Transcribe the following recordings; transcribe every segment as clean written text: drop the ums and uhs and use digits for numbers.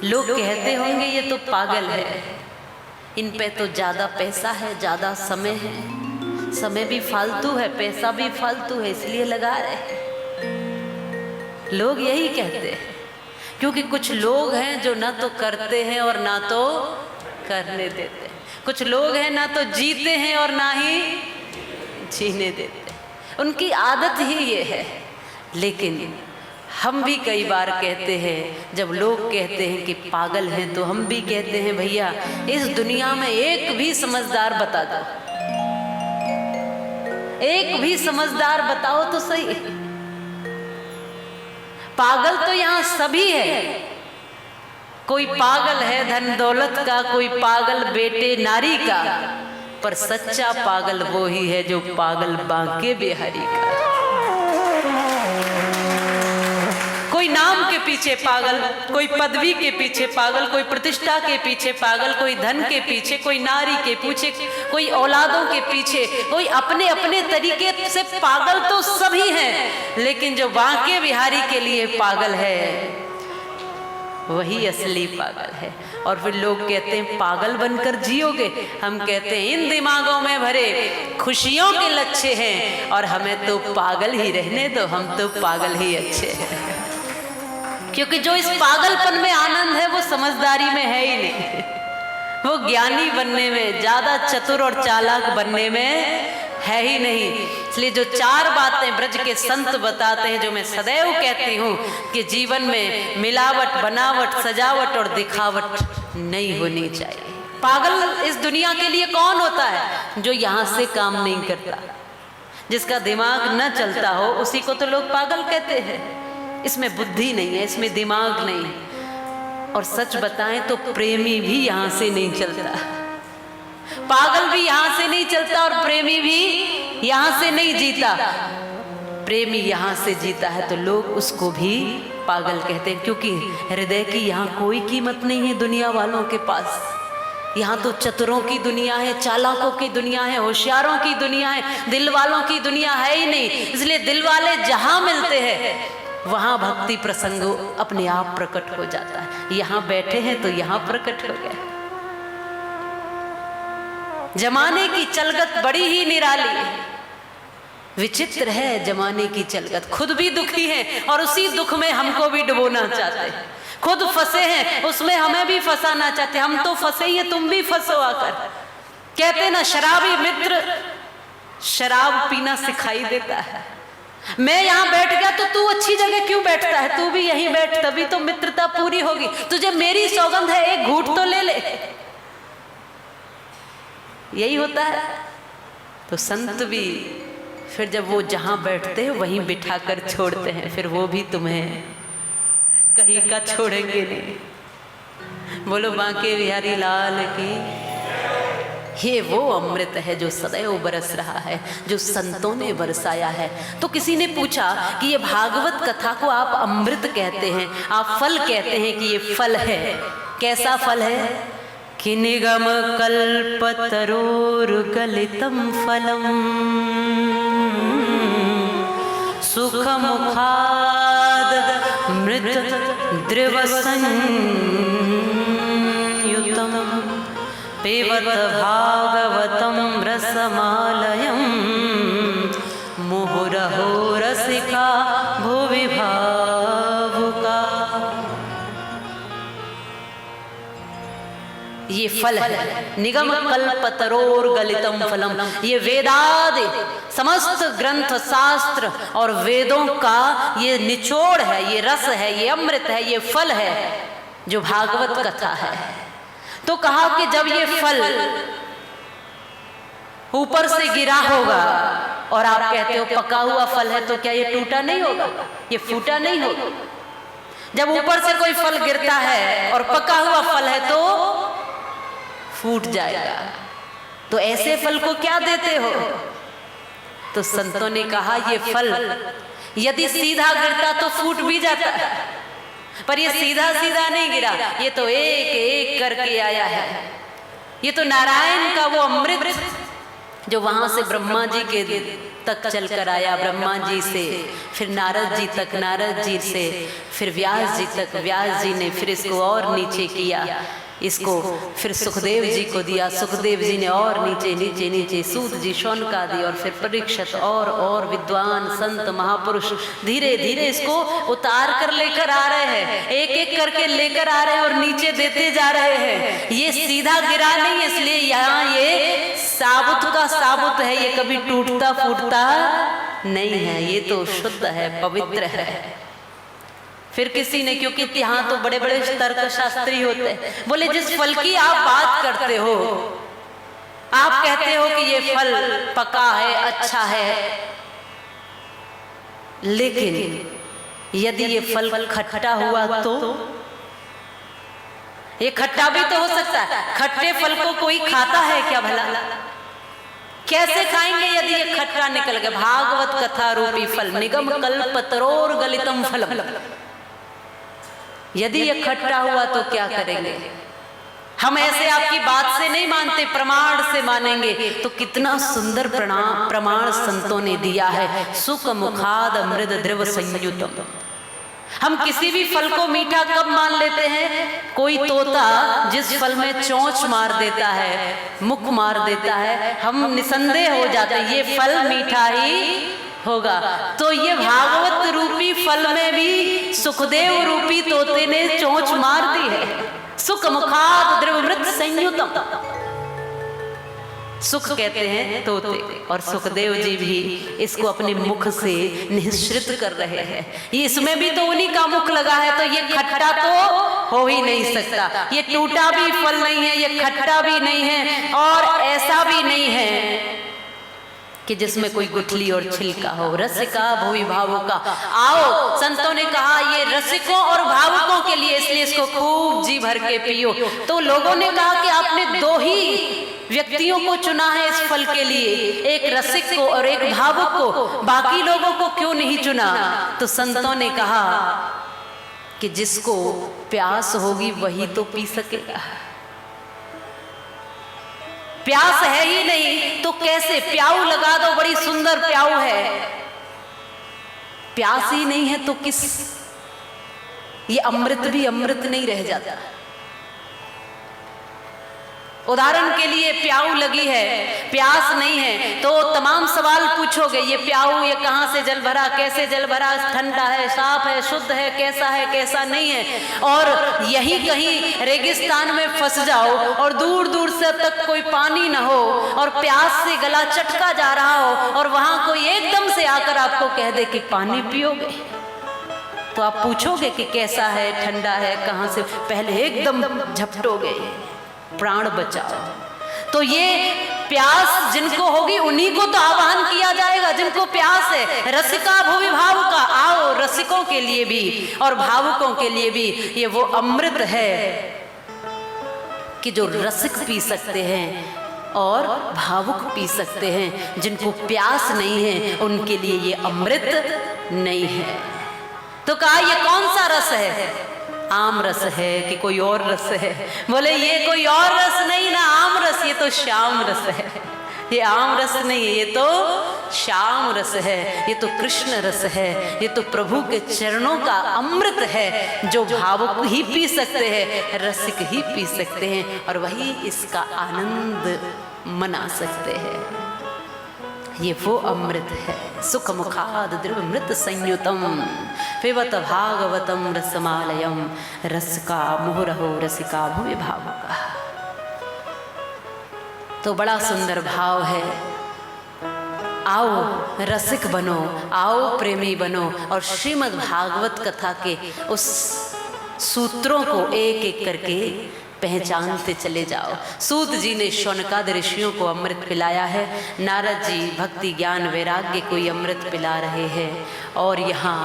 लोग कहते होंगे ये तो पागल है, इन पे तो ज़्यादा पैसा है, ज़्यादा समय है, समय भी फालतू है, पैसा भी फालतू है, इसलिए लगा रहे। लोग यही कहते हैं, क्योंकि कुछ लोग हैं जो ना तो करते हैं और ना तो करने देते हैं। कुछ लोग हैं ना तो जीते हैं और ना ही जीने देते, उनकी आदत ही ये है। लेकिन हम भी कई बार कहते हैं, जब लोग कहते हैं कि पागल हैं, तो हम भी कहते हैं भैया इस दुनिया में एक भी समझदार बता दो, एक भी समझदार बताओ तो सही। पागल तो यहाँ सभी है, कोई पागल है धन दौलत का, कोई पागल बेटे नारी का, पर सच्चा पागल वो ही है जो पागल बांके बिहारी का। कोई नाम के पीछे पागल, कोई पदवी के पीछे पागल, कोई प्रतिष्ठा के पीछे पागल, कोई धन के पीछे, कोई नारी के पीछे, कोई औलादों के पीछे, कोई अपने अपने तरीके से पागल तो सभी हैं, लेकिन जो बांके बिहारी के लिए पागल है वही असली पागल है। और फिर लोग कहते हैं पागल बनकर जियोगे, हम कहते हैं इन दिमागों में भरे खुशियों के लच्छे हैं और हमें तो पागल ही रहने दो, हम तो पागल ही अच्छे हैं। क्योंकि जो इस पागलपन में आनंद है वो समझदारी में है ही नहीं, वो ज्ञानी बनने में, ज्यादा चतुर और चालाक बनने में है ही नहीं। इसलिए जो चार बातें ब्रज के संत बताते हैं, जो मैं सदैव कहती हूँ कि जीवन में मिलावट, बनावट, सजावट और दिखावट नहीं होनी चाहिए। पागल इस दुनिया के लिए कौन होता है? जो यहाँ से काम नहीं करता, जिसका दिमाग न चलता हो, उसी को तो लोग पागल कहते हैं। इसमें बुद्धि नहीं है, इसमें दिमाग नहीं है। और सच बताएं तो प्रेमी भी यहाँ से नहीं चलता, पागल भी यहाँ से नहीं चलता और प्रेमी भी यहाँ से नहीं जीता। प्रेमी यहाँ से जीता है तो लोग उसको भी पागल कहते हैं, क्योंकि हृदय की यहाँ कोई कीमत नहीं है दुनिया वालों के पास। यहाँ तो चतुरों की दुनिया है, चालाकों की दुनिया है, होशियारों की दुनिया है, दिल वालों की दुनिया है ही नहीं। इसलिए दिल वाले जहाँ मिलते हैं वहाँ भक्ति प्रसंग अपने आप प्रकट हो जाता है। यहाँ बैठे हैं तो यहाँ प्रकट हो गया। जमाने की चलगत बड़ी ही निराली है, विचित्र है जमाने की चलगत। खुद भी दुखी हैं और उसी दुख में हमको भी डुबोना चाहते हैं। खुद फंसे हैं उसमें हमें भी फंसाना चाहते हैं। हम तो फंसे ही हैं, तुम भी फंसो आकर। कहते ना शराबी मित्र शराब पीना सिखाई देता है। मैं यहाँ बैठ गया तो तू अच्छी जगह क्यों बैठता है? तू भी यहीं बैठ, तभी तो मित्रता पूरी होगी। तुझे मेरी सौगंध है, एक घूंट तो ले ले। यही होता है। तो संत भी फिर जब वो जहां बैठते हैं वहीं बिठा कर छोड़ते हैं, फिर वो भी तुम्हें कहीं का छोड़ेंगे नहीं। बोलो बांके बिहारी लाल की। ये वो अमृत है जो सदैव बरस रहा है, जो संतों ने बरसाया है। तो किसी ने पूछा कि ये भागवत कथा को आप अमृत कहते हैं, आप फल कहते हैं कि ये फल है, कैसा फल है? कि निगम कल्पतरोर्गलितं फलम सुखमुखाद मृत द्रवसंयुतम पिबत भागवतं रसमालयं मुहुरहो रसिका भुवि भावुका। ये फल है निगम कल्पतरोर गलितम फलम। ये वेदादि समस्त ग्रंथ शास्त्र और वेदों का ये निचोड़ है, ये रस है, ये अमृत है, ये फल है जो भागवत कथा है। तो कहा कि जब ये फल ऊपर से गिरा होगा और आप कहते हो पका हुआ फल है, तो क्या ये टूटा नहीं होगा, ये फूटा नहीं होगा? जब ऊपर से कोई फल गिरता है और पका हुआ फल है तो फूट जाएगा। तो ऐसे फल को क्या देते हो? तो संतों ने कहा ये फल यदि सीधा गिरता तो फूट भी जाता है, पर ये सीधा सीधा नहीं गिरा, ये तो एक एक करके आया है। ये तो नारायण का वो अमृत जो वहां से ब्रह्मा जी के तक चलकर आया, ब्रह्मा जी से फिर नारद जी तक, नारद जी से फिर व्यास जी तक, व्यास जी ने फिर इसको और नीचे किया, इसको फिर सुखदेव जी को दिया, सुखदेव जी ने और नीचे नीचे नीचे सूत जी, शौनकादि और फिर परीक्षित और विद्वान संत महापुरुष धीरे धीरे इसको उतार कर लेकर आ रहे हैं, एक एक करके लेकर आ रहे हैं और नीचे देते जा रहे हैं। ये सीधा गिरा नहीं, इसलिए यहाँ ये साबुत का साबुत है, ये कभी टूटता फूटता नहीं है, ये तो शुद्ध है, पवित्र है। फिर किसी ने, क्योंकि यहाँ तो बड़े बड़े तर्क शास्त्री होते हैं, बोले जिस फल की आप बात करते हो, आप कहते हो कि ये फल पका है, अच्छा है, लेकिन यदि ये फल खट्टा हुआ तो ये खट्टा भी तो हो सकता है। खट्टे फल को कोई खाता है क्या भला? कैसे खाएंगे यदि ये खट्टा निकल गया? भागवत कथा रूपी फल, निगम कल्पतरोर गलितम फलम, यदि ये खट्टा हुआ तो क्या करेंगे? हम ऐसे आपकी बात से नहीं मानते, प्रमाण से मानेंगे। तो कितना सुंदर प्रमाण संतों ने दिया है, सुख मुखाद अमृत द्रव संयुतम। हम किसी भी फल को मीठा कब मान लेते हैं? कोई तोता जिस फल में चोंच मार देता है, मुख मार देता है, हम निसंदेह हो जाते हैं ये फल मीठा ही होगा। तो ये भागवत रूपी फल में भी सुखदेव रूपी तोते ने चोंच मार दी है। सुख मुखाद द्रवमृत संयुतम, सुख कहते हैं तोते, और सुखदेव जी भी इसको अपने मुख से निःसृत कर रहे हैं। ये इसमें भी तो उन्हीं का मुख लगा है, तो ये खट्टा तो हो ही नहीं सकता। ये टूटा भी फल नहीं है, ये खट्टा भी नहीं है, और ऐसा भी नहीं है कि जिसमें कोई गुठली और छिलका हो। रसिका भुवि भावुका, आओ, संतों ने कहा ये रसिकों और भावुकों के लिए, इसलिए इसको खूब जी भर के पियो। तो लोगों ने कहा कि आपने दो ही व्यक्तियों को चुना है इस फल के लिए, एक रसिक को और एक भावुक को, बाकी लोगों को क्यों नहीं चुना? तो संतों ने कहा कि जिसको प्यास होगी वही तो पी सकेगा। प्यास है ही नहीं तो कैसे? प्याऊ लगा दो, बड़ी सुंदर प्याऊ है, प्यास ही नहीं है तो किस? ये अमृत भी अमृत नहीं रह जाता। उदाहरण के लिए प्याऊ लगी है, प्यास नहीं है, तो तमाम सवाल पूछोगे, ये प्याऊ ये कहाँ से जल भरा, कैसे जल भरा, ठंडा है, साफ है, शुद्ध है, कैसा नहीं है। और यही कहीं रेगिस्तान में फंस जाओ और दूर दूर से तक कोई पानी ना हो और प्यास से गला चटका जा रहा हो, और वहां कोई एकदम से आकर आपको कह दे कि पानी पियोगे, तो आप पूछोगे कि कैसा है, ठंडा है, कहाँ से? पहले एकदम झपटोगे, प्राण बचाओ। तो ये प्यास जिनको होगी उन्हीं को तो आह्वान किया जाएगा जिनको प्यास है। रसिका भुवि भावुका, आओ, रसिकों के लिए भी और भावुकों के लिए भी ये वो अमृत है कि जो रसिक पी सकते हैं और भावुक पी सकते हैं। जिनको प्यास नहीं है उनके लिए ये अमृत नहीं है। तो कहा ये कौन सा रस है? आम रस है कि कोई और रस है? बोले ये कोई और रस नहीं ना, आम रस, ये तो श्याम रस है। ये आम रस नहीं है, ये तो श्याम रस है, ये तो कृष्ण रस है, ये तो प्रभु के चरणों का अमृत है जो भावुक ही पी सकते हैं, रसिक ही पी सकते हैं, और वही इसका आनंद मना सकते हैं। ये वो अमृत है, सुख मुखाद द्रवमृत संयुतम पिबत भागवतम रसमालयम, रस का मुहुरहो रसिका भुवि भावुका। तो बड़ा सुंदर भाव है। आओ रसिक बनो, आओ प्रेमी बनो, और श्रीमद् भागवत कथा के उस सूत्रों को एक एक करके पहचानते चले जाओ। सूत जी ने शौनकाद ऋषियों को अमृत पिलाया है, नारद जी भक्ति ज्ञान वैराग्य को अमृत पिला रहे हैं, और यहाँ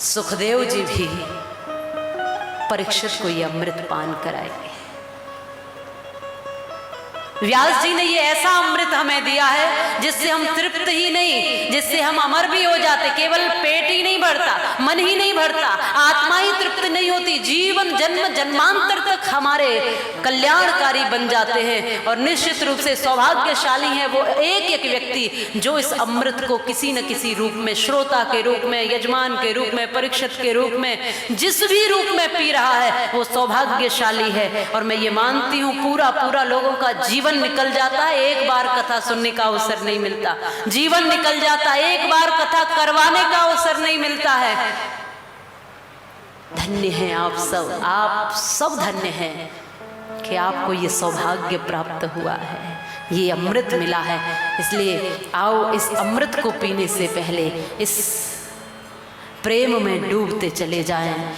सुखदेव जी भी परीक्षित को ये अमृत पान कराएंगे। व्यास जी ने ये ऐसा अमृत हमें दिया है जिससे हम तृप्त ही नहीं, जिससे हम अमर भी हो जाते। केवल पेट ही नहीं भरता, मन ही नहीं भरता, आत्मा ही तृप्त नहीं होती, जीवन जन्म जन्मांतर तक हमारे कल्याणकारी बन जाते हैं। और निश्चित रूप से सौभाग्यशाली है वो एक एक व्यक्ति जो इस अमृत को किसी न किसी रूप में, श्रोता के रूप में, यजमान के रूप में, परीक्षित के रूप में, जिस भी रूप में पी रहा है वो सौभाग्यशाली है। और मैं ये मानती हूँ पूरा पूरा लोगों का जीवन निकल जाता है, एक बार कथा सुनने का अवसर नहीं मिलता। जीवन निकल जाता है, एक बार कथा करवाने का अवसर नहीं मिलता है। धन्य हैं आप सब धन्य हैं कि आपको ये सौभाग्य प्राप्त हुआ है, ये अमृत मिला है। इसलिए आओ इस अमृत को पीने से पहले इस प्रेम में डूबते चले जाएं।